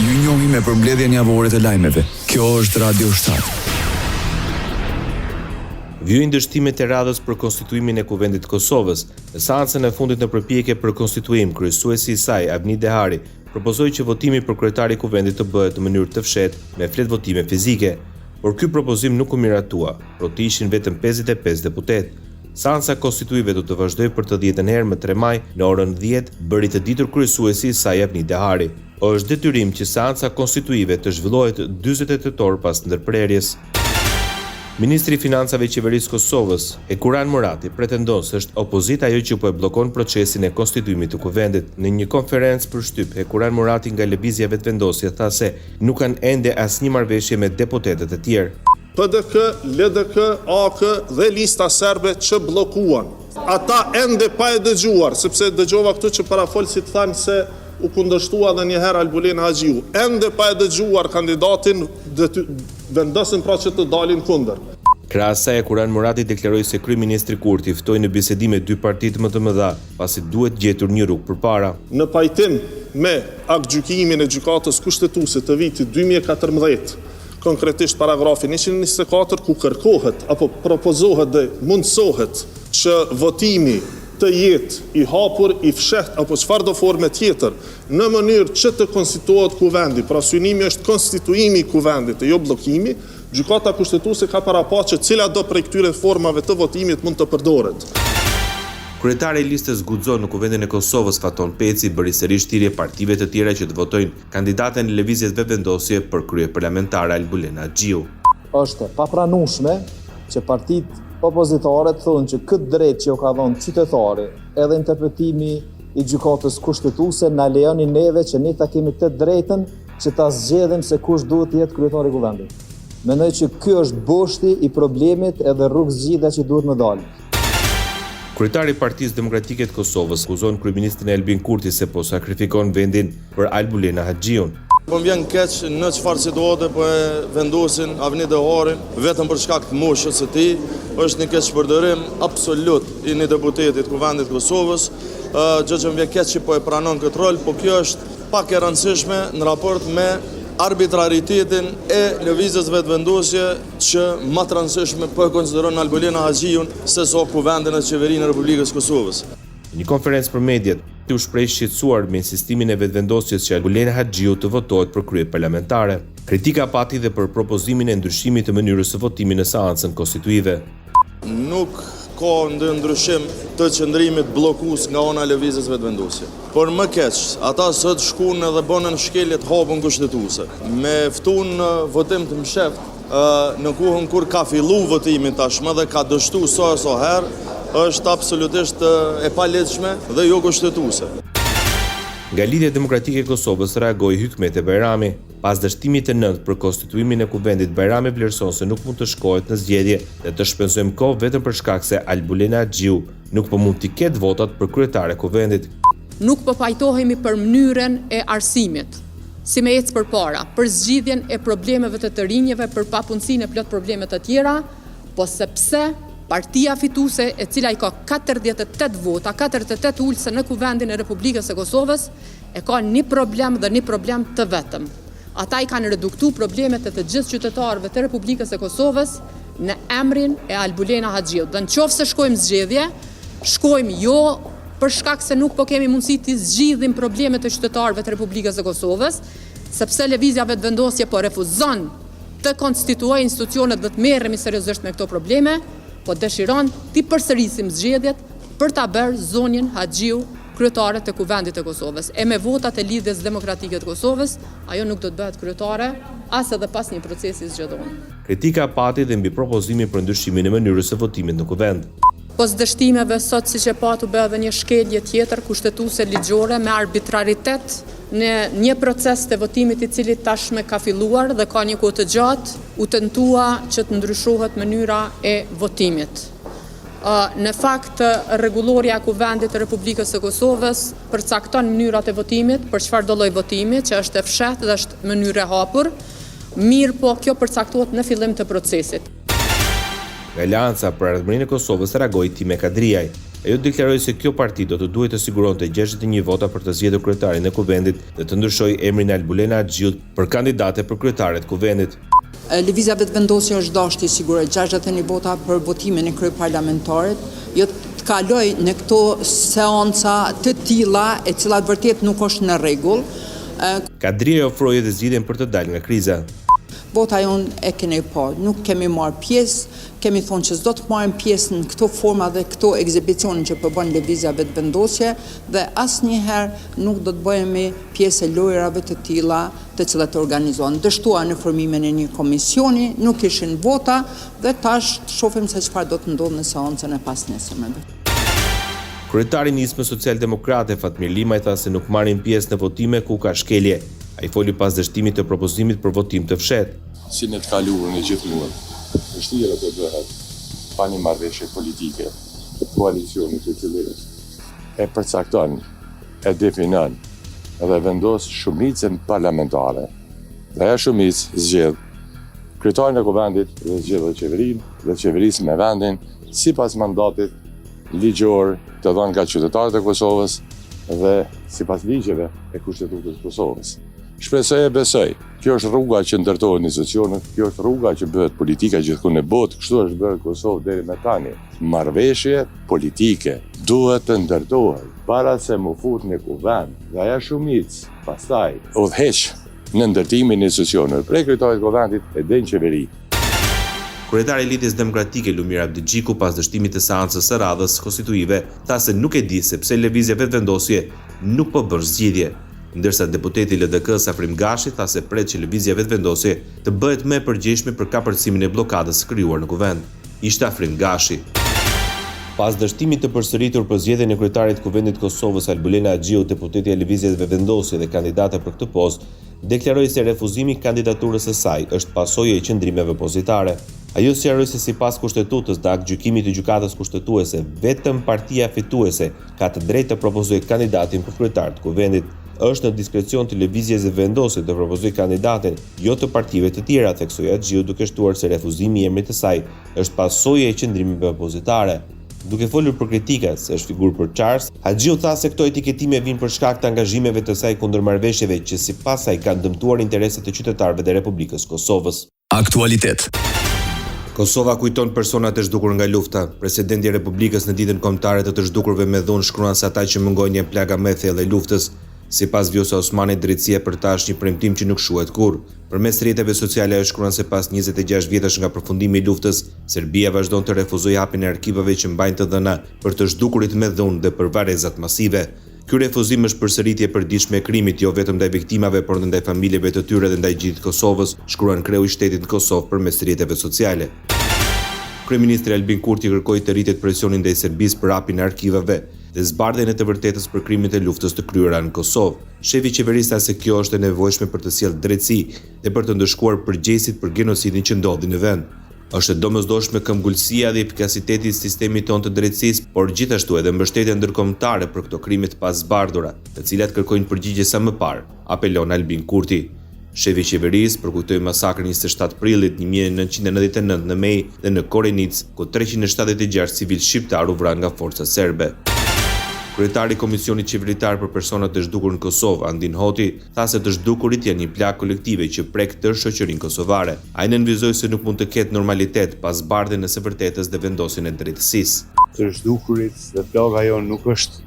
Ju njohim me përmbledhjen javore të lajmeve. Kjo është Radio 7. Vjojnë dështimet e radhës për konstituimin e Kuvendit të Kosovës. Në seancën e fundit në përpjekje për konstituim, kryesuesi i saj, Avni Dehari, propozoi që votimi për kryetari i Kuvendit të bëhet në mënyrë të fshehtë me flet votime fizike, por ky propozim nuk u miratua, por të ishin vetëm 55 deputet. Seanca konstituive do të vazhdojë për të 10-ën herë më 3 maj në orën 10, bëri të ditur kryesuesi i saj Avni Dehari. Është detyrim që seanca konstituive të zhvillohet 48 tetor pas ndërprerjes. Ministri i Financave i Qeverisë Kosovës, Ekuran Murati, pretendon se është opozita ajo që po e bllokon procesin e konstituimit të Kuvendit. Në një konferencë për shtyp, Ekuran Murati nga lëvizja vetvendosje tha se nuk kanë ende asnjë marrëveshje me deputetët e tjerë. PDK, LDK, AK dhe lista serbe që bllokuan. Ata ende pa e dëgjuar, sepse dëgjova këtu që parafolësit thanë se u kundërshtua dhe njëherë Albulena Haxhiu. Ende pa e dëgjuar kandidatin vendosin pra që të dalin kundër. Krahas asaj, Ekuran Murati deklaroi se kryeministri Kurti ftoi në bisedime dy partitë më të mëdha, pasi duhet gjetur një rrugë përpara. Në pajtim me aktgjykimin e gjykatës kushtetuese të vitit 2014, konkretisht paragrafin 124, ku kërkohet apo propozohet dhe mundsohet që votimi të jetë i hapur, i fshehtë apo çfarë do forme tjetër, në mënyrë që të konstituohet kuvendi. Pra synimi është konstituimi i kuvendit e jo bllokimi. Gjykata kushtetuese ka paraqë cila do prej këtyre formave të votimit mund të përdoret. Kryetari i listës guxon në Kuvendin e Kosovës Faton Peci bëri sërish thirrje partive të tjera që të votojnë kandidaten e lëvizjes vetëvendosje për krye parlamentare Albulena Haxhiu. Është papranueshme që partitë opozitare thonë që këtë drejt që u ka dhënë qytetari edhe interpretimi i gjykatës kushtetuese na lejoni neve që ne ta kemi të drejtën që ta zgjedhim se kush duhet të jetë kryetari i kuvendit. Mendoj që ky është boshti i problemit edhe rrugë zgjidhja që duhet më dalë. Kryetari i Partisë Demokratike të Kosovës akuzon kryeministrin Albin Kurti se po sakrifikon vendin për Albulena Haxhiun. Po më vjen keq në çfarë situatë po e vendosin Avni Deharin vetëm për shkak të moshës së tij. Është një keqpërdorim absolut i një deputetit të Kuvendit të Kosovës, gjë që më vjen keq që po e pranon këtë rol, po kjo është pak e rëndësishme në raport me arbitraritetin e lëvizjes vetëvendosje që më të rëndësishme po e konsideron Albulena Haxhiun se sa Kuvendin e Qeverinë e Republikës Kosovës. Në një konferencë për mediat, u shpreh shqetësuar me insistimin e vetëvendosjes që Albulena Haxhiu të votohet për krye parlamentare. Kritika pati dhe për propozimin e ndryshimit të mënyrës së votimit në seancën konstituive. Nuk ka ndryshim të qëndrimit bllokues nga ana e lëvizjes vetëvendosje. Por më keq, ata sot shkuan edhe bënën shkelje të hapun kushtetuese. Me ftun votim të msheft në kohën kur ka filluar votimi tashmë dhe ka dështuar sa herë, është absolutisht e palehtëshme dhe jo kushtetuese. Nga Lidhja Demokratike e Kosovës reagoi Hykmete Bajrami. Pas dështimit të 9 për konstituimin e Kuvendit, Bajrami vlerëson se nuk mund të shkohet në zgjedhje dhe të shpenzojmë kohë vetëm për shkak se Albulena Haxhiu nuk po mund të ketë votat për kryetare Kuvendit. Nuk po pajtohemi për mënyrën e arsimit, si me ecë përpara, për zgjidhjen e problemeve të rinjeve, për papunësinë e plot probleme të tjera, po sepse partia fituese e cila i ka 48 vota, 48 ulëse në Kuvendin e Republikës së Kosovës, e ka një problem dhe një problem të vetëm. Ata i kanë reduktu problemet e të gjithë qytetarëve të Republikës së Kosovës në emrin e Albulena Haxhiu. Dhe në qoftë se shkojmë zgjedhje, shkojmë jo për shkak se nuk po kemi mundësi të zgjidhim problemet e qytetarëve të Republikës së Kosovës, sepse lëvizja vetëvendosje po refuzon të konstituojë institucionet dhe të merremi seriozisht me këto probleme, po dëshiron të përsërisim zgjedhjet për ta bërë zonjën Haxhiu kryetare të Kuvendit të Kosovës. E me votat e Lidhjes Demokratike të Kosovës, ajo nuk do të bëhet kryetare as edhe pas një procesi zgjedhor. Kritika pati dhe mbi propozimin për ndryshimin e mënyrës së votimit në Kuvend. Pos dështimeve sot siç e patu bë edhe një shkelje tjetër kushtetuese ligjore me arbitraritet në një proces të votimit i cili tashmë ka filluar dhe ka një kohë të gjatë, u tentua që të ndryshohet mënyra e votimit. Në fakt, rregulloria e Kuvendit të Republikës së Kosovës përcakton mënyrat e votimit, për çfarë do lloj votimi, që është e fshehtë dhe është mënyrë e hapur, mirë po kjo përcaktohet në fillim të procesit. Alianca për Ardhmërinë e Kosovës reagoi Time Kadriaj. Ajo deklaroi se kjo parti do të duhet të siguronte 61 vota për të zgjedhur kryetarin e kuvendit dhe të ndryshojë emrin e Albulena Axhiut për kandidate për kryetare të kuvendit. Lëvizja vetëvendosje është dashur të sigurojë 61 vota për votimin e kryeparlamentarit, jo të kaloj në këto seanca të tilla e cilat vërtet nuk është në rregull. Kadria ofroi edhe zgjidhjen për të dalë nga kriza. Vota jonë e keni parë, nuk kemi marrë pjesë, kemi thonë që s'do të marrim pjesë në këto forma dhe këto ekzibicione që përbën lëvizja vetëvendosje dhe asnjëherë nuk do të bëhemi pjesë e lojrave të tilla të cilat organizohen. Dështuan në formimin e një komisioni, nuk ishin vota dhe tash shohim se çfarë do të ndodhë në seancën e pasnesërme. Kryetari i nismës socialdemokrate Fatmir Limaj tha se nuk marrin pjesë në votime ku ka shkelje. Ai foli pas dështimit të propozimit për votim të fshehtë. Si në të kaluarën e gjithmonë, vështirë të bëhet pa një marrëveshje politike, koalicioni të cilës e përcakton, e definon dhe vendos shumicën parlamentare. Dhe ajo shumicë zgjedh kryetarin e kuvendit dhe zgjedh qeverinë dhe qeverisë me vendin sipas mandatit ligjor të dhënë nga qytetarët e Kosovës dhe sipas ligjeve e Kushtetutës së Kosovës. Shpresoj e besoj, kjo është rruga që ndërtohen institucionet, kjo është rruga që bëhet politika gjithku në botë, kështu është bërë Kosovë deri më tani. Marrëveshje politike duhet të ndërtohen para se mu fut në kuvend dhe ajo shumicë pastaj udhëheq në ndërtimin e institucioneve prej kryetarit të kuvendit e den qeveri. Kryetari i Lidhjes Demokratike Lumir Abdigjiku pas dështimit të seancës së radhës konstituive tha se nuk e di se pse lëvizja vetëvendosje nuk po bën zgjidhje, ndërsa deputeti LDK Safrim Gashi tha se pret që lëvizja vetëvendosje të bëhet më e përgjegjshme për kapërcimin e bllokadës së krijuar në kuvend. Ishte Safrim Gashi. Pas dështimit të përsëritur për zgjedhjen e kryetarit të kuvendit të Kosovës Albulena Axhiu, deputeti i lëvizjes vetëvendosje dhe kandidate për këtë postë, deklaroi se refuzimi i kandidaturës së saj është pasojë e qëndrimeve opozitare. Ajo sqaroi se sipas kushtetutës dhe aktgjykimit të gjykatës kushtetuese, vetëm partia fituese ka të drejtë të propozojë kandidatin për kryetar të kuvendit. Është në diskrecion të lëvizjes vendosur të propozojë kandidatin, jo të partive të tjera, theksoi Axhiu, duke shtuar se refuzimi i emrit të saj është pasojë e qëndrimeve opozitare. Duke folur për kritikat se është figurë përçarës, Axhiu tha se këto etiketime vijnë për shkak të angazhimeve të saj kundër marrëveshjeve që sipas saj kanë dëmtuar interesat e qytetarëve të Republikës Kosovës. Aktualitet. Kosova kujton personat e zhdukur nga lufta. Presidenti i Republikës në ditën kombëtare të zhdukurve me dhunë shkruan se ata që mungojnë janë plaga më e thellë e luftës. Sipas Vjosa Osmani, drejtësia për ta është një premtim që nuk shuhet kurrë. Përmes rrjeteve sociale ajo shkruan se pas 26 vjetësh nga përfundimi i luftës, Serbia vazhdon të refuzojë hapjen e arkivave që mbajnë të dhëna për të zhdukurit me dhunë dhe për varrezat masive. Ky refuzim është përsëritje e përditshme e krimit jo vetëm ndaj viktimave, por ndaj familjeve të tyre dhe ndaj gjithë Kosovës, shkruan kreu i shtetit në Kosovë përmes rrjeteve sociale. Kryeministri Albin Kurti kërkoi të rritet presionin ndaj Serbisë për hapjen e arkivave dhe zbardhjen e të vërtetës për krimet e luftës të kryera në Kosovë. Shefi i qeverisë tha se kjo është e nevojshme për të sjellë drejtësi dhe për të ndëshkuar përgjegjësit për genocidin që ndodhi në vend. Është domosdoshme këmbgulësia dhe efikasiteti i sistemit tonë të drejtësisë, por gjithashtu edhe mbështetja ndërkombëtare për këto krime të pazbardhura, të cilat kërkojnë përgjigje sa më parë, apelon Albin Kurti. Shefi i qeverisë përkujtoi masakrin 27 prillit 1999 në Mej dhe në Korenic, ku 376 civil shqiptar u vranë nga forcat serbe. Kryetari i Komisionit Qeveritar për personat e zhdukur në Kosovë, Andin Hoti, tha se të zhdukurit janë një plagë kolektive që prek tërë shoqërinë kosovare. Ai nënvizoi se nuk mund të ketë normalitet pas bardhjen e së vërtetës dhe vendosjen e drejtësisë. Të zhdukurit dhe plaga jonë nuk është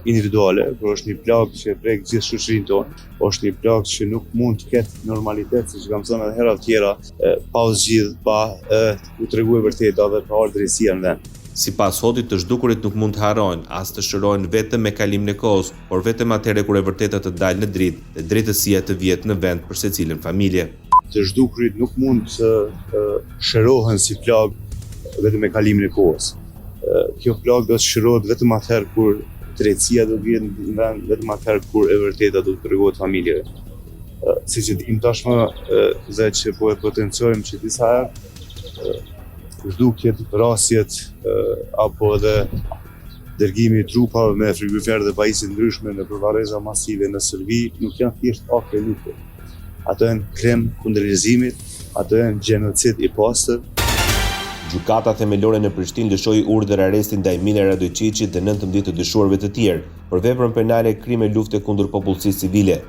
individuale, por është një plagë që prek gjithë shoqërinë tonë. Është një plagë që nuk mund të ketë normalitet, siç kam thënë edhe hera të tjera, pa u zgjidhur, pa u treguar vërteta dhe pa ardhur drejtësia në vend. Sipas Hotit, të zhdukurit nuk mund të harrojnë as të shërohen vetëm me kalimin e kohës, por vetëm atëherë kur e vërteta të dalë në dritë dhe drejtësia të vjetë në vend për secilën familje. Të zhdukurit nuk mund të shërohen si plagë vetëm me kalimin e kohës. Kjo plagë do të shërohet vetëm atëherë kur drejtësia do të vjetë në vend, vetëm atëherë kur e vërteta do të tregohet familjeve. Siç e dim tashmë dhe që po e potencojmë që disa herë, zhdukjet, rastjet apo edhe dërgimi i trupave me frigoriferë dhe pajisje ndryshme në varreza masive në Serbi nuk janë thjesht akte lufte. Ato janë krim kundër njerëzimit, ato janë gjenocid i pastër. Gjykata themelore në Prishtinë lëshoi urdhër aresti ndaj Mine Radojčićit dhe 19 të dyshuarve të tjerë për veprën penale krime lufte kundër popullsisë civile.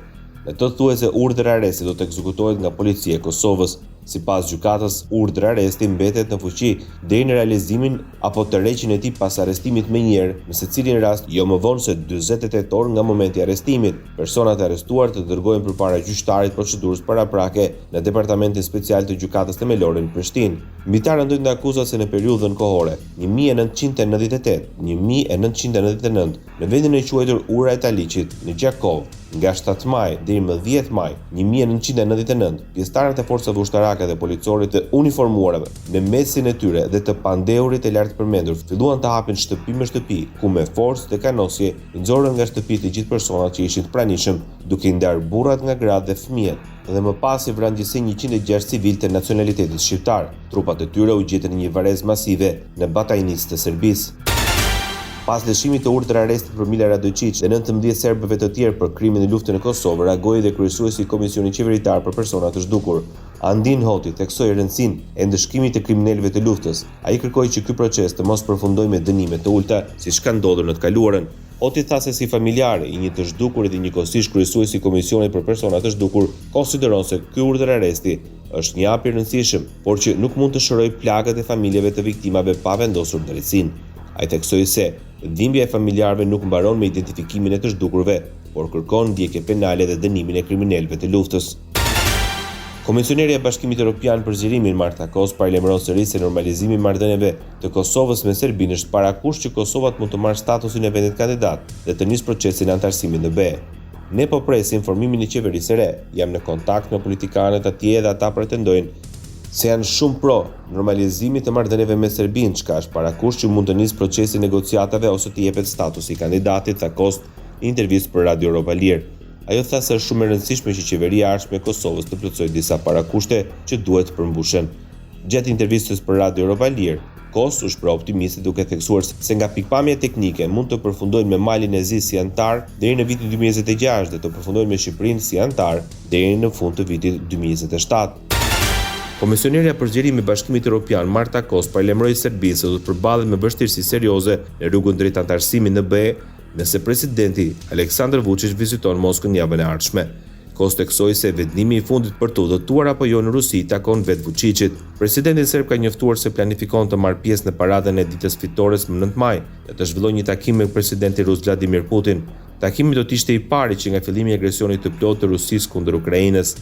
Në të thuajse urdhër aresti do të ekzekutohet nga policia e Kosovës. Sipas gjykatës, urdhër aresti mbetet në fuqi deri në realizimin apo tërheqjen e tij pas arrestimit menjëherë, në secilin rast jo më vonë se 48 orë nga momenti i arrestimit. Personat e arrestuar të dërgohen përpara gjyqtarit procedurës paraprake në Departamentin Special të Gjykatës Themelore në Prishtinë. Mbitarët ndojnë akuzat se në periudhën kohore 1998-1999 në vendin e quajtur Ura e Taliqit në Gjakov, nga 7 maj deri më 10 maj 1999, pjesëtarët e forcave ushtarake dhe policorit të uniformuarve me mesin e tyre dhe të pandehurit e lartë përmendur filluan të hapin shtëpi me shtëpi, ku me forcë dhe kanosje i nxorën nga shtëpitë të gjithë personat që ishin të pranishëm, duke i ndarë burrat nga gratë dhe fëmijët, dhe më pas i vranë gjithsej 106 civil të nacionalitetit shqiptar. Trupat e tyre u gjetën në një varrezë masive në batajnisë të Serbisë. Pas lëshimit të urdhër arrestit për Mile Radojčić dhe 19 serbëve të tjerë për krimin e luftën në Kosovë, reagoi dhe kryesuesi i Komisionit Qeveritar për Persona të Zhdukur. Andin Hoti theksoi rëndësinë e ndëshkimit të kriminalëve të luftës. Ai kërkoi që ky proces të mos përfundojë me dënime të ulta, siç ka ndodhur në të kaluarën. Hoti tha se si familjar i një të zhdukurit dhe njëkohësisht kryesuesi i Komisionit për Persona të Zhdukur, konsideron se ky urdhër arresti është një hap i rëndësishëm, por që nuk mund të shërojë plagët e familjeve të viktimave pa vendosur drejtësinë. Ai theksoi se dhimbja e familjarëve nuk mbaron me identifikimin e të zhdukurve, por kërkon ndjekje penale dhe dënimin e kriminalëve të luftës. Komisioneri e Bashkimit Evropian për zgjerimin Marta Kos paralajmëron sërish se normalizimi i marrëdhënieve të Kosovës me Serbinë është parakusht që Kosova mund të marrë statusin e vendit kandidat dhe të nisë procesin e antarësimit në BE. Ne po presim formimin e qeverisë së re. Jam në kontakt me politikanët atje dhe ata pretendojnë se janë shumë pro normalizimit të marrëdhënieve me Serbinë, çka është parakusht që mund të nisë procesi negociatave ose të jepet statusi kandidatit, tha Kost në intervistë për Radio Europa Lirë. Ajo tha se është shumë e rëndësishme që qeveria e ardhshme e Kosovës të plotësojë disa parakushte që duhet përmbushen. Gjatë intervistës për Radio Europa Lirë, Kost u shpreh optimiste duke theksuar se nga pikpamja teknike mund të përfundojnë me Malin e Zi si antar deri në vitin 2026 dhe të përfundojnë me Shqipërinë si antar deri në fund të vitit 2027. Komisionerja për zgjerimin e Bashkimit Evropian Marta Kos paralajmëroi Serbinë se do të përballet me vështirësi serioze në rrugën drejt antarësimit në BE nëse presidenti Aleksandar Vučić viziton Moskën javën e ardhshme. Kos theksoi se vendimi i fundit për të udhëtuar apo jo në Rusi takon vetë Vučićit. Presidenti serb ka njoftuar se planifikon të marrë pjesë në paradën e ditës fitores më 9 maj dhe të zhvillojë një takim me presidentin rus Vladimir Putin. Takimi do të ishte i pari që nga fillimi i agresionit të plotë të Rusisë kundër Ukrainës.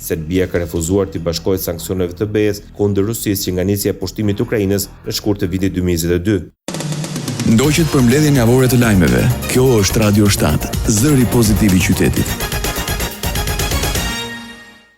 Serbia ka refuzuar të bashkohet sanksioneve të BE-s kundër Rusisë që nga nisja e pushtimit të Ukrainës në shkurt të vitit 2022. Ndoqët për mbledhjen javore të lajmeve. Kjo është Radio 7, zëri pozitiv i qytetit.